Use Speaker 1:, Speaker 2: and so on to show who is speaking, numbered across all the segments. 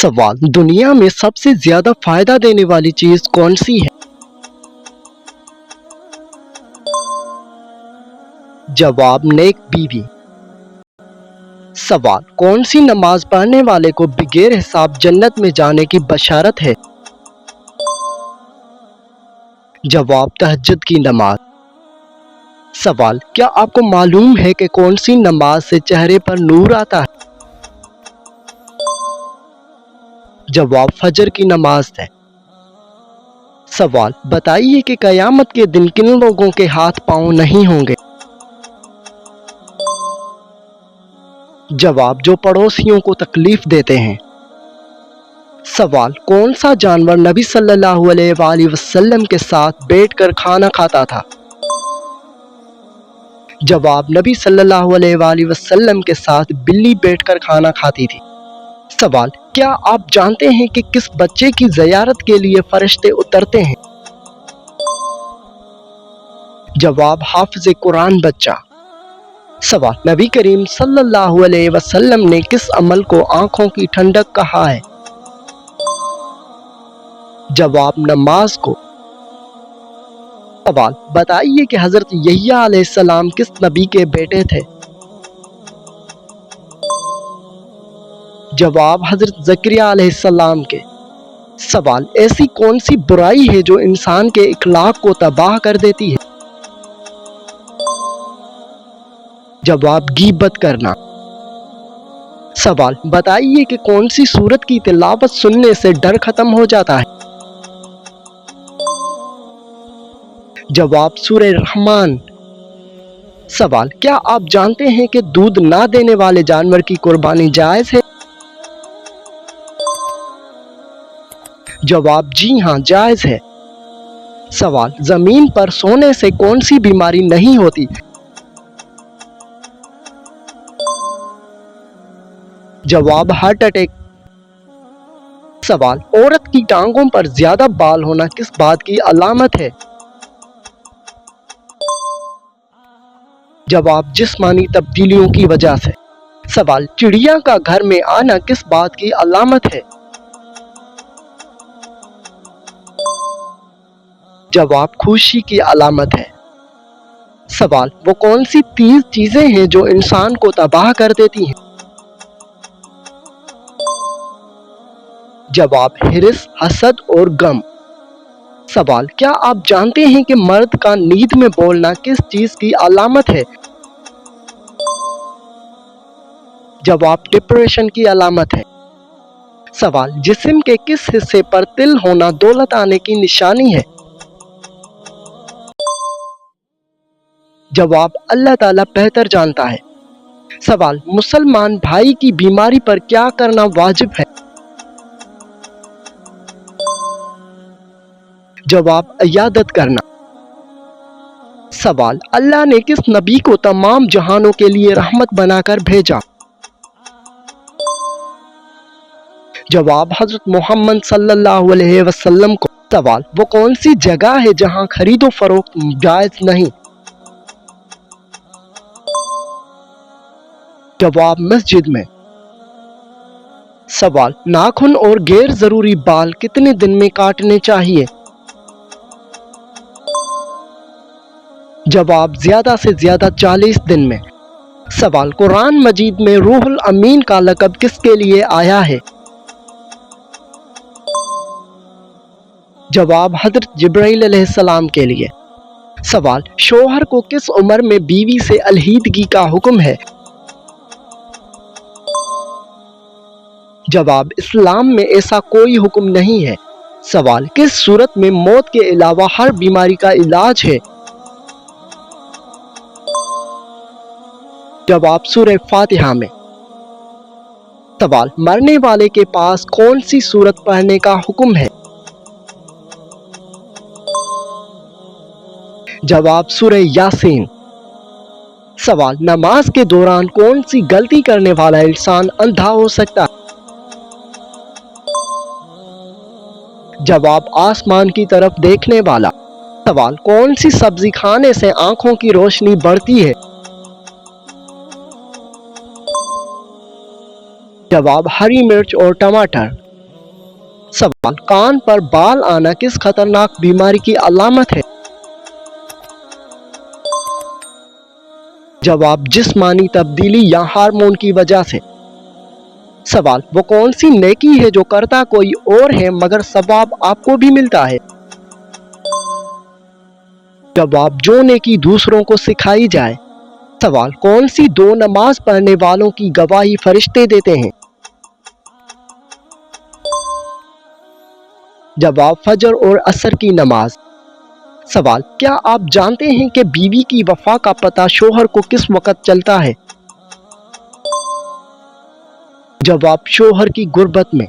Speaker 1: सवाल, दुनिया में सबसे ज्यादा फायदा देने वाली चीज कौन सी है? जवाब, नेक बीवी। सवाल, कौन सी नमाज पढ़ने वाले को बगैर हिसाब जन्नत में जाने की बशारत है? जवाब, तहज्जुद की नमाज। सवाल, क्या आपको मालूम है कि कौन सी नमाज से चेहरे पर नूर आता है? जवाब, फजर की नमाज है। सवाल, बताइए कि कयामत के दिन किन लोगों के हाथ पांव नहीं होंगे? जवाब, जो पड़ोसियों को तकलीफ देते हैं। सवाल, कौन सा जानवर नबी सल्लल्लाहु अलैहि वसल्लम के साथ बैठकर खाना खाता था? जवाब, नबी सल्लल्लाहु अलैहि वसल्लम के साथ बिल्ली बैठकर खाना खाती थी। सवाल, क्या आप जानते हैं कि किस बच्चे की ज़ियारत के लिए फरिश्ते उतरते हैं? जवाब, हाफिज़ कुरान बच्चा। सवाल, नबी करीम सल्लल्लाहु अलैहि वसल्लम ने किस अमल को आंखों की ठंडक कहा है? जवाब, नमाज को। सवाल, बताइए कि हजरत यहया अलैहिस्सलाम किस नबी के बेटे थे? जवाब, हजरत ज़करिया अलैहिस्सलाम के। सवाल, ऐसी कौन सी बुराई है जो इंसान के इखलाक को तबाह कर देती है? जवाब, गीबत करना। सवाल, बताइए कि कौन सी सूरत की तिलावत सुनने से डर खत्म हो जाता है? जवाब, सूरह रहमान। सवाल, क्या आप जानते हैं कि दूध ना देने वाले जानवर की कुर्बानी जायज है? जवाब, जी हाँ, जायज है। सवाल, जमीन पर सोने से कौन सी बीमारी नहीं होती? जवाब, हार्ट अटैक। सवाल, औरत की टांगों पर ज्यादा बाल होना किस बात की अलामत है? जवाब, जिस्मानी तब्दीलियों की वजह से। सवाल, चिड़िया का घर में आना किस बात की अलामत है? जवाब, खुशी की अलामत है। सवाल, वो कौन सी 30 चीजें हैं जो इंसान को तबाह कर देती हैं? जवाब, हिर्स, हसद और गम। सवाल, क्या आप जानते हैं कि मर्द का नींद में बोलना किस चीज की अलामत है? जवाब, डिप्रेशन की अलामत है। सवाल, जिस्म के किस हिस्से पर तिल होना दौलत आने की निशानी है? जवाब, अल्लाह ताला बेहतर जानता है। सवाल, मुसलमान भाई की बीमारी पर क्या करना वाजिब है? जवाब, इयादत करना। सवाल, अल्लाह ने किस नबी को तमाम जहानों के लिए रहमत बनाकर भेजा? जवाब, हजरत मोहम्मद सल्लल्लाहु अलैहि वसल्लम को। सवाल, वो कौन सी जगह है जहां खरीदो फरोख्त जायज नहीं? जवाब, मस्जिद में। सवाल, नाखून और गैर जरूरी बाल कितने दिन में काटने चाहिए? जवाब, ज्यादा से ज्यादा 40 दिन में। सवाल, कुरान मजीद में रूहुल अमीन का लक़ब किसके लिए आया है? जवाब, हजरत जिब्राइल अलैहिस्सलाम के लिए। सवाल, शौहर को किस उम्र में बीवी से अलहीदगी का हुक्म है? जवाब, इस्लाम में ऐसा कोई हुक्म नहीं है। सवाल, किस सूरत में मौत के अलावा हर बीमारी का इलाज है? जवाब, सूरह फातिहा में। सवाल, मरने वाले के पास कौन सी सूरत पढ़ने का हुक्म है? जवाब, सूरह यासीन। सवाल, नमाज के दौरान कौन सी गलती करने वाला इंसान अंधा हो सकता है? जवाब, आसमान की तरफ देखने वाला। सवाल, कौन सी सब्जी खाने से आंखों की रोशनी बढ़ती है? जवाब, हरी मिर्च और टमाटर। सवाल, कान पर बाल आना किस खतरनाक बीमारी की अलामत है? जवाब, जिस्मानी तब्दीली या हार्मोन की वजह से। सवाल, वो कौन सी नेकी है जो करता कोई और है मगर सवाब आपको भी मिलता है? जवाब, जो नेकी दूसरों को सिखाई जाए। सवाल, कौन सी दो नमाज पढ़ने वालों की गवाही फरिश्ते देते हैं? जवाब, फजर और असर की नमाज। सवाल, क्या आप जानते हैं कि बीवी की वफा का पता शोहर को किस वक्त चलता है? जवाब, शोहर की गुर्बत में।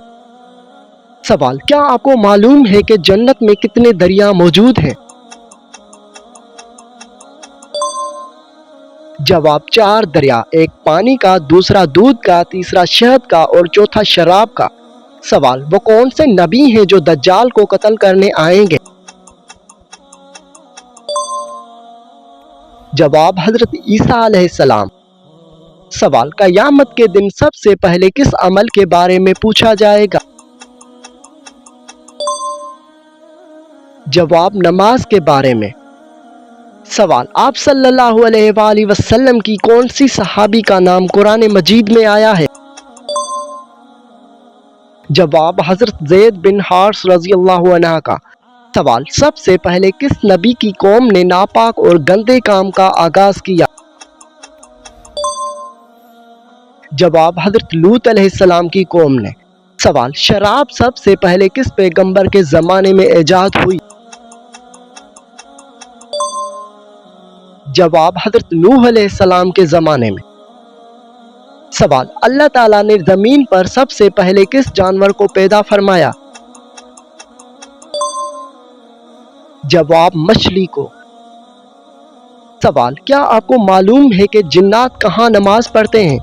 Speaker 1: सवाल, क्या आपको मालूम है कि जन्नत में कितने दरिया मौजूद हैं? जवाब, 4 दरिया, एक पानी का, दूसरा दूध का, तीसरा शहद का और चौथा शराब का। सवाल, वो कौन से नबी हैं जो दज्जाल को कत्ल करने आएंगे? जवाब, हजरत ईसा अलैहिस्सलाम। सवाल, क़यामत के दिन सबसे पहले किस अमल के बारे में पूछा जाएगा? जवाब, नमाज के बारे में। सवाल, आप सल्लल्लाहु अलैहि वसल्लम की कौन सी सहाबी का नाम कुरान मजीद में आया है? जवाब, हजरत ज़ैद बिन हारिस रज़ियल्लाहु अन्हा का। सवाल, सबसे पहले किस नबी की कौम ने नापाक और गंदे काम का आगाज किया? जवाब, हजरत लूत अलैहिस्सलाम की कौम ने। सवाल, शराब सबसे पहले किस पैगंबर के ज़माने में ईजाद हुई? जवाब, हजरत नूह अलैहिस्सलाम के ज़माने में। सवाल, अल्लाह ताला ने ज़मीन पर सबसे पहले किस जानवर को पैदा फरमाया? जवाब, मछली को। सवाल, क्या आपको मालूम है कि जिन्नात कहाँ नमाज पढ़ते हैं?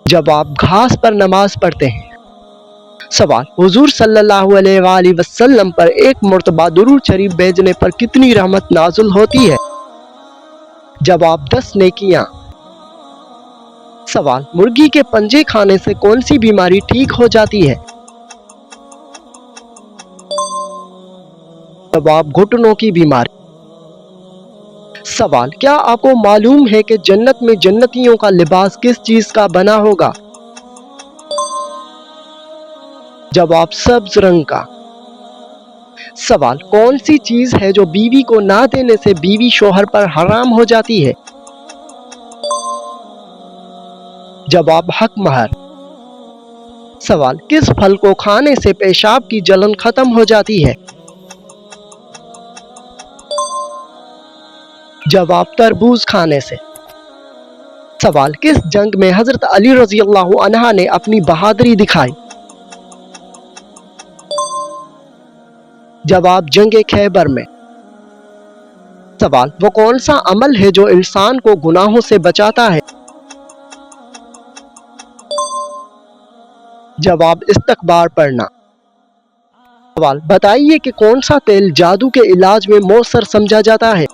Speaker 1: जवाब, घास पर नमाज पढ़ते हैं। सवाल, हुजूर सल्लल्लाहु अलैहि वसल्लम पर एक मर्तबा दुरूद शरीफ भेजने पर कितनी रहमत नाज़िल होती है? जवाब, 10 नेकियां। सवाल, मुर्गी के पंजे खाने से कौन सी बीमारी ठीक हो जाती है? जवाब, घुटनों की बीमारी। सवाल, क्या आपको मालूम है कि जन्नत में जन्नतियों का लिबास किस चीज का बना होगा? जवाब, सब्ज रंग का। सवाल, कौन सी चीज है जो बीवी को ना देने से बीवी शोहर पर हराम हो जाती है? जवाब, हक महर। सवाल, किस फल को खाने से पेशाब की जलन खत्म हो जाती है? जवाब, तरबूज खाने से। सवाल, किस जंग में हजरत अली रज़ियल्लाहु अन्हा ने अपनी बहादुरी दिखाई? जवाब, जंगे खैबर में। सवाल, वो कौन सा अमल है जो इंसान को गुनाहों से बचाता है? जवाब, इस्तगफार पढ़ना। सवाल, बताइए कि कौन सा तेल जादू के इलाज में मौसर समझा जाता है?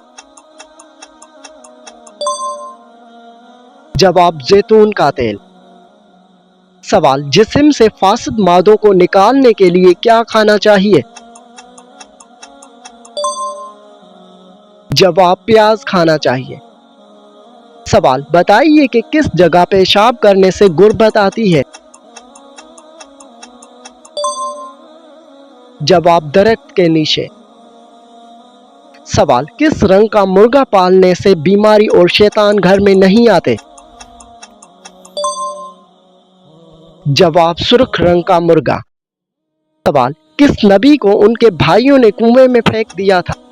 Speaker 1: जवाब, जैतून का तेल। सवाल, जिस्म से फासिद मादों को निकालने के लिए क्या खाना चाहिए? जवाब, प्याज खाना चाहिए। सवाल, बताइए कि किस जगह पेशाब करने से गुर्बत आती है? जवाब, दरख्त के नीचे। सवाल, किस रंग का मुर्गा पालने से बीमारी और शैतान घर में नहीं आते? जवाब, सुर्ख रंग का मुर्गा। सवाल, किस नबी को उनके भाइयों ने कुएं में फेंक दिया था?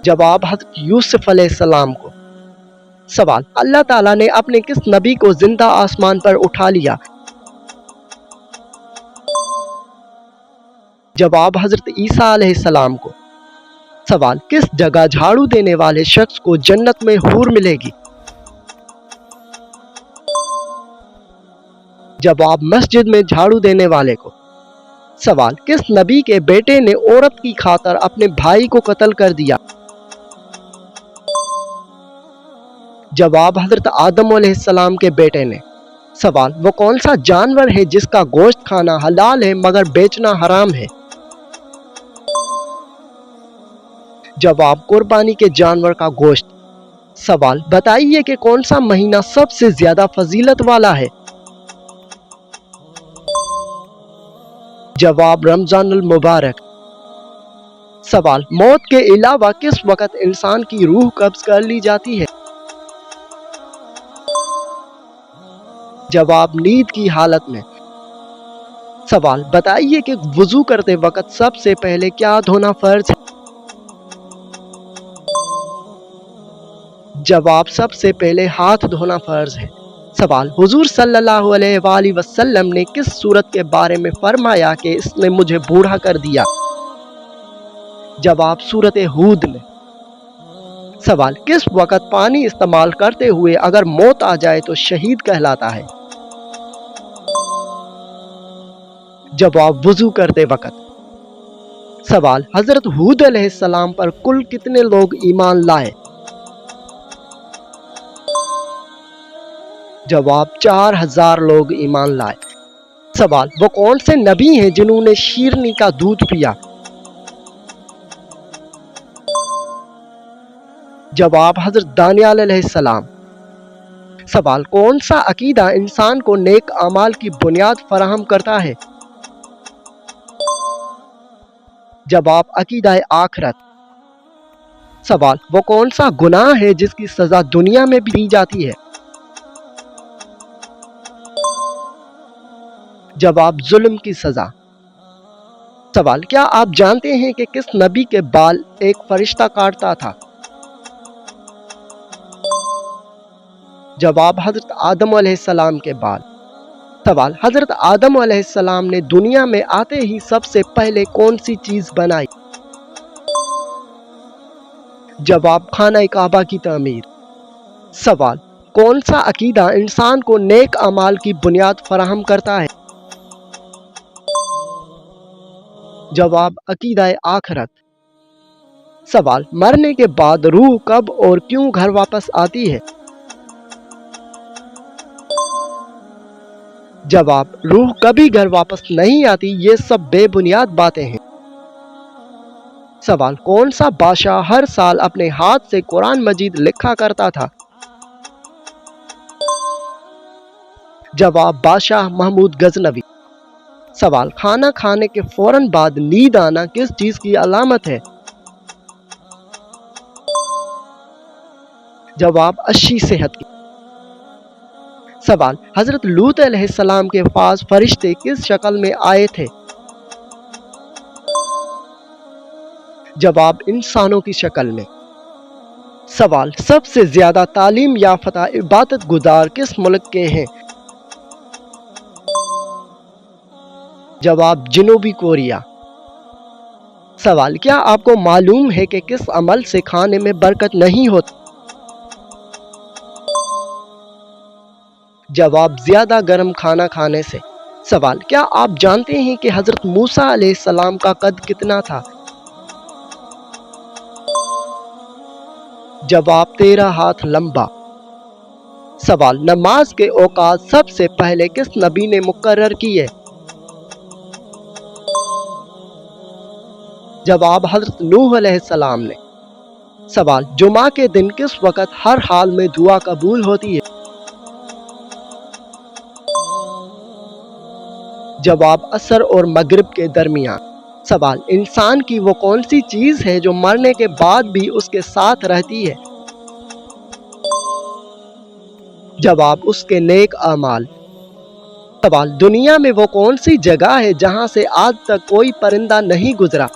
Speaker 1: जवाब, हज़रत यूसुफ अलैहिस्सलाम को। सवाल, अल्लाह ताला ने अपने किस नबी को जिंदा आसमान पर उठा लिया? जवाब, हज़रत ईसा अलैहिस्सलाम को। सवाल, किस जगह झाड़ू देने वाले शख्स को जन्नत में हूर मिलेगी? जवाब, मस्जिद में झाड़ू देने वाले को। सवाल, किस नबी के बेटे ने औरत की खातिर अपने भाई को कत्ल कर दिया? جواب حضرت آدم علیہ السلام کے بیٹے نے۔ سوال، وہ کون سا جانور ہے جس کا گوشت کھانا حلال ہے مگر بیچنا حرام ہے؟ جواب، قربانی کے جانور کا گوشت۔ سوال، بتائیے کہ کون سا مہینہ سب سے زیادہ فضیلت والا ہے؟ جواب، رمضان المبارک۔ سوال، موت کے علاوہ کس وقت انسان کی روح قبض کر لی جاتی ہے؟ جواب، نیند کی حالت میں۔ سوال، بتائیے کہ وضو کرتے وقت سب سے پہلے کیا دھونا فرض ہے؟ جواب، سب سے پہلے ہاتھ دھونا فرض ہے۔ سوال، حضور صلی اللہ علیہ وآلہ وسلم نے کس سورت کے بارے میں فرمایا کہ اس نے مجھے بوڑھا کر دیا؟ جواب، سورت ہود میں۔ سوال، کس وقت پانی استعمال کرتے ہوئے اگر موت آ جائے تو شہید کہلاتا ہے؟ جواب، وضو کرتے وقت۔ سوال، حضرت ہود علیہ السلام پر کل کتنے لوگ ایمان لائے؟ جواب، 4000 لوگ ایمان لائے۔ سوال، وہ کون سے نبی ہیں جنہوں نے شیرنی کا دودھ پیا؟ جواب، حضرت دانیال علیہ السلام۔ سوال، کون سا عقیدہ انسان کو نیک اعمال کی بنیاد فراہم کرتا ہے؟ جواب، عقیدہ آخرت۔ سوال، وہ کون سا گناہ ہے جس کی سزا دنیا میں بھی دی جاتی ہے؟ جواب، ظلم کی سزا۔ سوال، کیا آپ جانتے ہیں کہ کس نبی کے بال ایک فرشتہ کاٹتا تھا؟ جواب، حضرت آدم علیہ السلام کے بال۔ سوال، حضرت آدم علیہ السلام نے دنیا میں آتے ہی سب سے پہلے کون سی چیز بنائی؟ جواب، خانہ کعبہ کی تعمیر۔ سوال، کون سا عقیدہ انسان کو نیک اعمال کی بنیاد فراہم کرتا ہے؟ جواب، عقیدہ آخرت۔ سوال، مرنے کے بعد روح کب اور کیوں گھر واپس آتی ہے؟ جواب، روح کبھی گھر واپس نہیں آتی، یہ سب بے بنیاد باتیں ہیں۔ سوال، کون سا بادشاہ ہر سال اپنے ہاتھ سے قرآن مجید لکھا کرتا تھا؟ جواب، بادشاہ محمود غزنوی۔ سوال، کھانا کھانے کے فوراً بعد نیند آنا کس چیز کی علامت ہے؟ جواب، اچھی صحت کی۔ سوال، حضرت لوط علیہ السلام کے پاس فرشتے کس شکل میں آئے تھے؟ جواب، انسانوں کی شکل میں۔ سوال، سب سے زیادہ تعلیم یافتہ عبادت گزار کس ملک کے ہیں؟ جواب، جنوبی کوریا۔ سوال، کیا آپ کو معلوم ہے کہ کس عمل سے کھانے میں برکت نہیں ہوتی؟ جواب، زیادہ گرم کھانا کھانے سے۔ سوال، کیا آپ جانتے ہیں کہ حضرت موسیٰ علیہ السلام کا قد کتنا تھا؟ جواب، 13 ہاتھ لمبا۔ سوال، نماز کے اوقات سب سے پہلے کس نبی نے مقرر کیے؟ جواب، حضرت نوح علیہ السلام نے۔ سوال، جمعہ کے دن کس وقت ہر حال میں دعا قبول ہوتی ہے؟ جواب، عصر اور مغرب کے درمیان۔ سوال، انسان کی وہ کون سی چیز ہے جو مرنے کے بعد بھی اس کے ساتھ رہتی ہے؟ جواب، اس کے نیک اعمال۔ سوال، دنیا میں وہ کون سی جگہ ہے جہاں سے آج تک کوئی پرندہ نہیں گزرا؟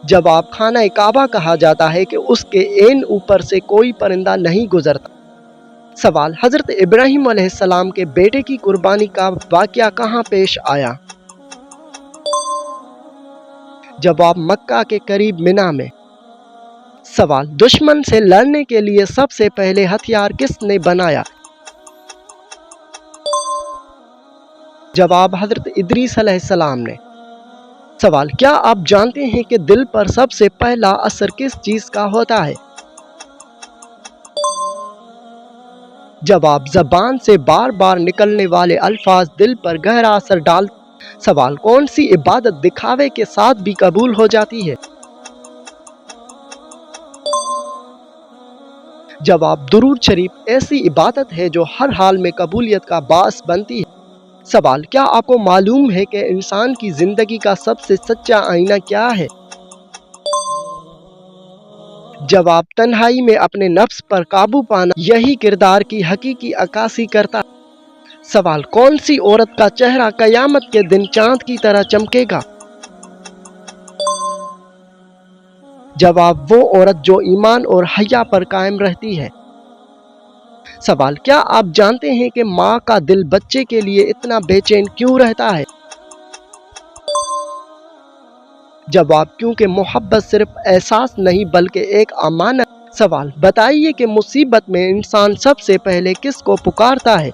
Speaker 1: جواب، خانہ کعبہ کہا جاتا ہے کہ اس کے عین اوپر سے کوئی پرندہ نہیں گزرتا۔ سوال، حضرت ابراہیم علیہ السلام کے بیٹے کی قربانی کا واقعہ کہاں پیش آیا؟ جواب، مکہ کے قریب منی میں۔ سوال، دشمن سے لڑنے کے لیے سب سے پہلے ہتھیار کس نے بنایا؟ جواب، حضرت ادریس علیہ السلام نے۔ سوال، کیا آپ جانتے ہیں کہ دل پر سب سے پہلا اثر کس چیز کا ہوتا ہے؟ जवाब ज़बान से बार बार निकलने वाले अल्फाज दिल पर गहरा असर डाल। सवाल कौन सी इबादत दिखावे के साथ भी कबूल हो जाती है? जवाब दुरूद शरीफ ऐसी इबादत है जो हर हाल में कबूलियत का बास बनती है। सवाल क्या आपको मालूम है कि इंसान की ज़िंदगी का सबसे सच्चा आईना क्या है? जवाब तन्हाई में अपने नफ्स पर काबू पाना, यही किरदार की हकीकी अक्कासी करता है। सवाल कौन सी औरत का चेहरा कयामत के दिन चांद की तरह चमकेगा? जवाब वो औरत जो ईमान और हया पर कायम रहती है। सवाल क्या आप जानते हैं कि माँ का दिल बच्चे के लिए इतना बेचैन क्यों रहता है? जवाब क्योंकि मोहब्बत सिर्फ एहसास नहीं बल्कि एक अमानत। सवाल बताइए कि मुसीबत में इंसान सबसे पहले किसको पुकारता है?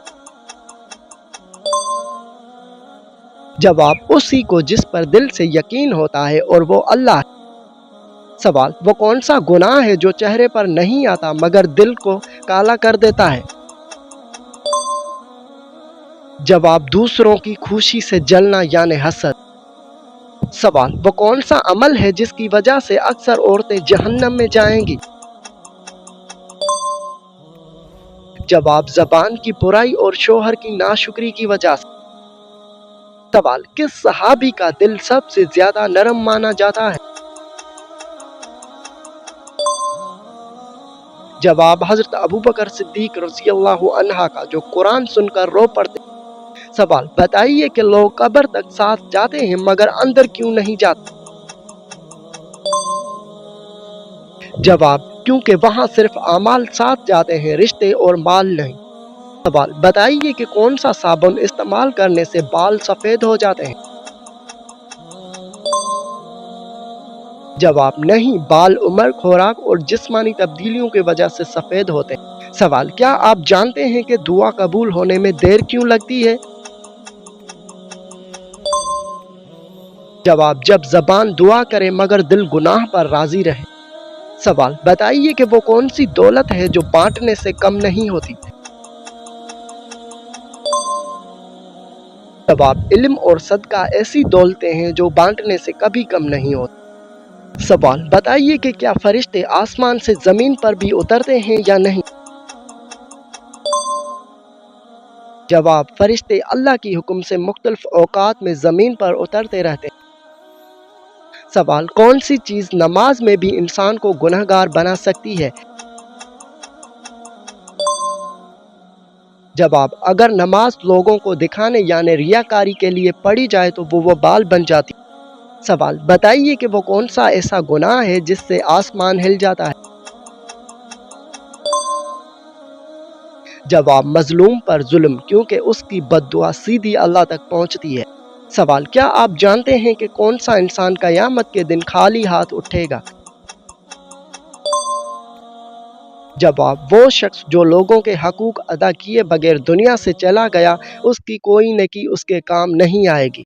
Speaker 1: जवाब उसी को जिस पर दिल से यकीन होता है और वो अल्लाह है। सवाल वो कौन सा गुनाह है जो चेहरे पर नहीं आता मगर दिल को काला कर देता है? जवाब दूसरों की खुशी से जलना यानी हसद। सवाल वो कौन सा अमल है जिसकी वजह से अक्सर औरतें जहन्नम में जाएंगी? जवाब ज़बान की बुराई और शोहर की नाशुक्री की वजह से। सवाल किस सहाबी का दिल सबसे ज्यादा नरम माना जाता है? जवाब हजरत अबू बकर सिद्दीक रज़ियल्लाहु अन्हा का, जो कुरान सुनकर रो पड़ते। सवाल बताइए कि लोग कब्र तक साथ जाते हैं मगर अंदर क्यों नहीं जाते? जवाब क्योंकि वहां सिर्फ अमाल साथ जाते हैं, रिश्ते और माल नहीं। सवाल बताइए कि कौन सा साबुन इस्तेमाल करने से बाल सफेद हो जाते हैं? जवाब नहीं, बाल उम्र, खुराक और जिस्मानी तब्दीलियों की वजह से सफेद होते हैं। सवाल क्या आप जानते हैं कि दुआ कबूल होने में देर क्यों लगती है? जवाब जब ज़बान दुआ करे मगर दिल गुनाह पर राजी रहे। सवाल बताइए कि वो कौन सी दौलत है जो बांटने से कम नहीं होती? जवाब इल्म और सदका ऐसी दौलतें हैं जो बांटने से कभी कम नहीं होती। सवाल बताइए कि क्या फरिश्ते आसमान से जमीन पर भी उतरते हैं या नहीं? जवाब फरिश्ते अल्लाह की हुक्म से मुख्तलिफ औकात में जमीन पर उतरते रहते हैं। सवाल कौन सी चीज नमाज में भी इंसान को गुनहगार बना सकती है? जवाब अगर नमाज लोगों को दिखाने यानी रियाकारी के लिए पढ़ी जाए तो वो बाल बन जाती। सवाल बताइए कि वो कौन सा ऐसा गुनाह है जिससे आसमान हिल जाता है? जवाब मजलूम पर जुल्म, क्योंकि उसकी बद्दुआ सीधी अल्लाह तक पहुंचती है। सवाल क्या आप जानते हैं कि कौन सा इंसान कयामत के दिन खाली हाथ उठेगा? जवाब वो शख्स जो लोगों के हकूक अदा किए बगैर दुनिया से चला गया, उसकी कोई नेकी उसके काम नहीं आएगी।